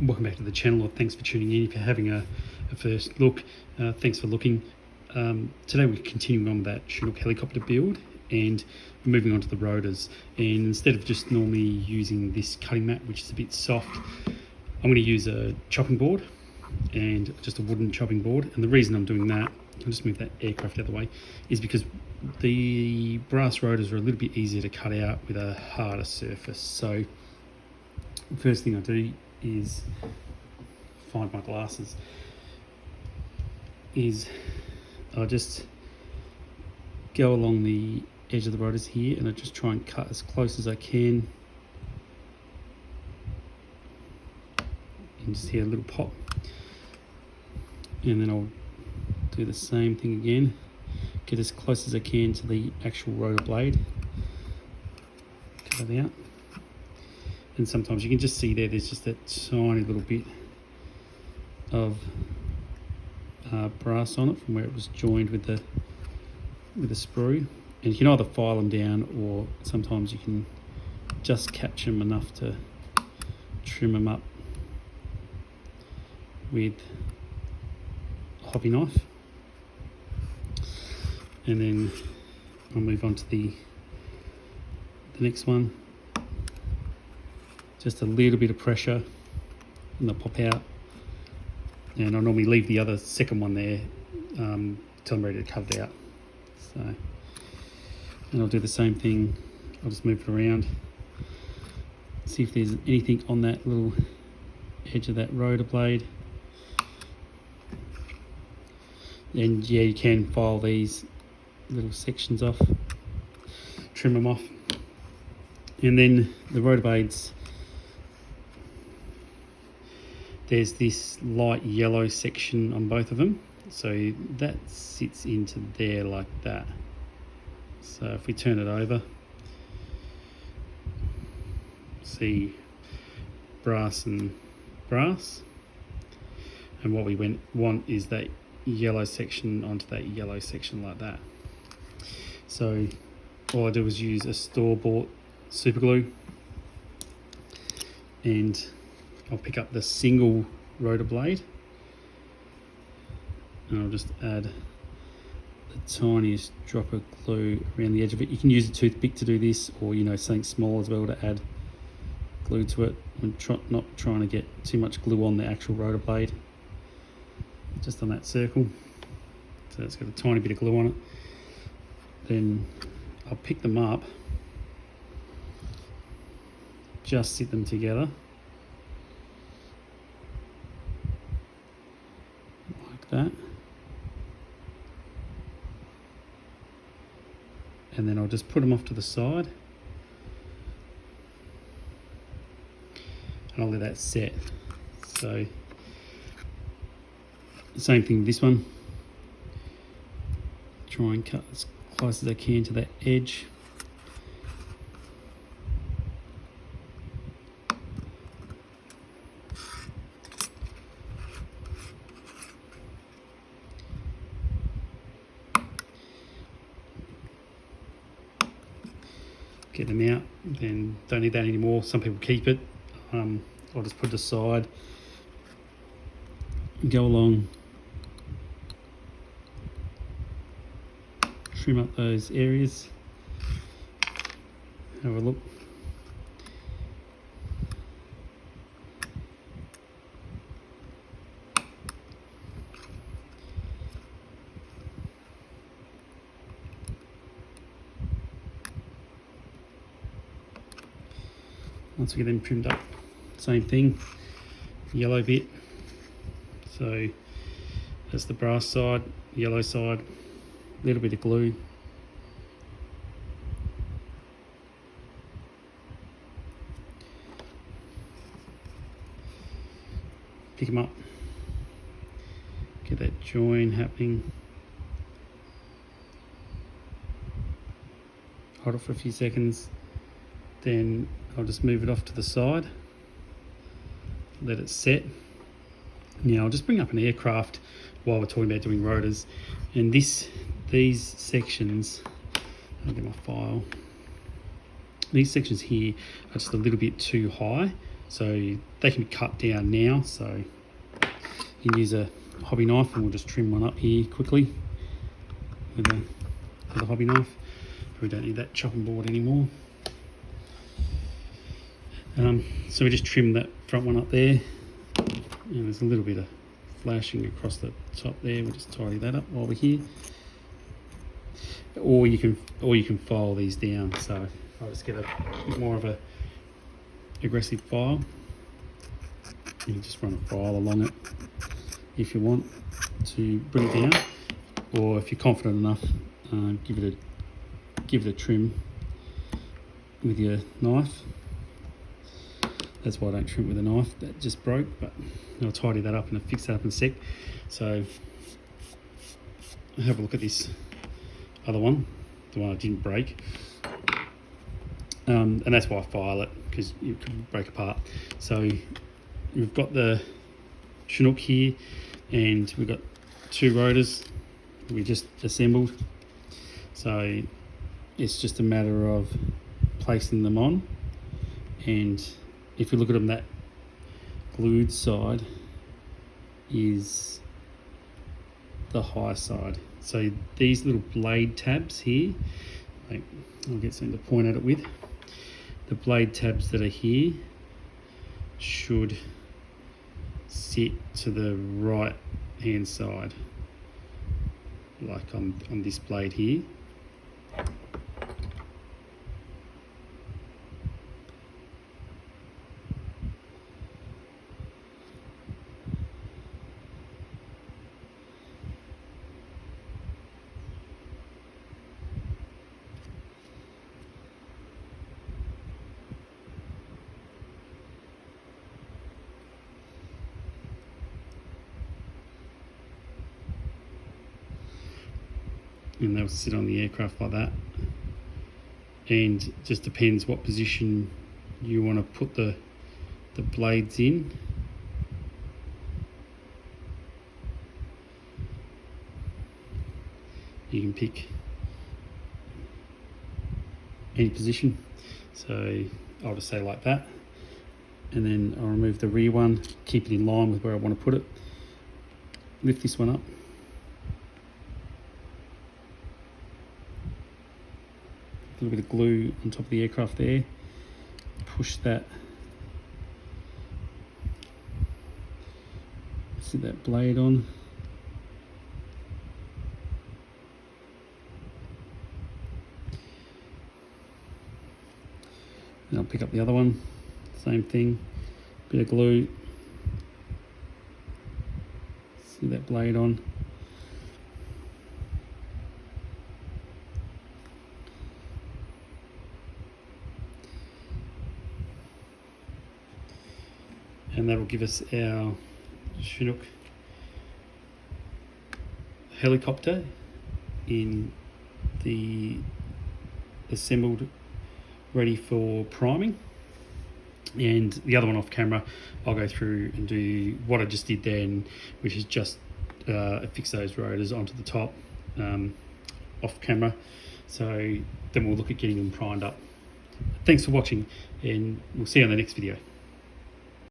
Welcome back to the channel, or thanks for tuning in. If you're having a first look, thanks for looking. Today we're continuing on with that Chinook helicopter build and moving on to the rotors. And instead of just normally using this cutting mat, which is a bit soft, I'm going to use a chopping board and just a wooden chopping board. And the reason I'm doing that, I'll just move that aircraft out of the way, is because the brass rotors are a little bit easier to cut out with a harder surface. So the first thing I do is find my glasses. I just go along the edge of the rotors here and I just try and cut as close as I can. And just hear a little pop. And then I'll do the same thing again. Get as close as I can to the actual rotor blade. Cut it out. And sometimes you can just see there's just that tiny little bit of brass on it from where it was joined with the sprue. And you can either file them down, or sometimes you can just catch them enough to trim them up with a hobby knife. And then I'll move on to the next one. Just a little bit of pressure and they'll pop out. And I'll normally leave the other second one there till I'm ready to cut it out. So, and I'll do the same thing. I'll just move it around, see if there's anything on that little edge of that rotor blade. And yeah, you can file these little sections off, trim them off. And then the rotor blades, there's this light yellow section on both of them, so that sits into there like that. So if we turn it over, see brass and brass, and what we want is that yellow section onto that yellow section like that. So all I do is use a store-bought super glue, and I'll pick up the single rotor blade and I'll just add the tiniest drop of glue around the edge of it. You can use a toothpick to do this, or something small as well to add glue to it. I'm not trying to get too much glue on the actual rotor blade, just on that circle. So it's got a tiny bit of glue on it. Then I'll pick them up, just sit them together like that, and then I'll just put them off to the side and I'll let that set. So the same thing with this one, try and cut as close as I can to that edge. Get them out, then don't need that anymore. Some people keep it. I'll just put it aside, go along, trim up those areas, have a look. Once we get them trimmed up, same thing, yellow bit. So that's the brass side, yellow side, a little bit of glue. Pick them up, get that join happening. Hold it for a few seconds. Then I'll just move it off to the side, let it set. Now I'll just bring up an aircraft while we're talking about doing rotors, and these sections, I'll get my file, these sections here are just a little bit too high so they can be cut down now. So you can use a hobby knife, and we'll just trim one up here quickly with a hobby knife. We don't need that chopping board anymore. So we just trim that front one up there, and there's a little bit of flashing across the top there. We'll just tidy that up while we're here. Or you can file these down. So I'll just get a bit more of a aggressive file. You can just run a file along it if you want to bring it down, or if you're confident enough, give it a trim with your knife. That's why I don't trim with a knife. That just broke, but I'll tidy that up and fix that up in a sec. So have a look at this other one, the one I didn't break. And that's why I file it, because you could break apart. So we've got the Chinook here, and we've got 2 rotors we just assembled. So it's just a matter of placing them on, and if you look at them, that glued side is the high side. So these little blade tabs here, like, I'll get something to point at it with. The blade tabs that are here should sit to the right hand side, like on this blade here. And they'll sit on the aircraft like that. And it just depends what position you want to put the blades in. You can pick any position. So I'll just say like that. And then I'll remove the rear one, keep it in line with where I want to put it. Lift this one up. A little bit of glue on top of the aircraft there. Push that. Sit that blade on. And I'll pick up the other one. Same thing. Bit of glue. Sit that blade on. And that will give us our Chinook helicopter in the assembled, ready for priming. And the other one off camera, I'll go through and do what I just did then, which is just affix those rotors onto the top off camera. So then we'll look at getting them primed up. Thanks for watching, and we'll see you on the next video.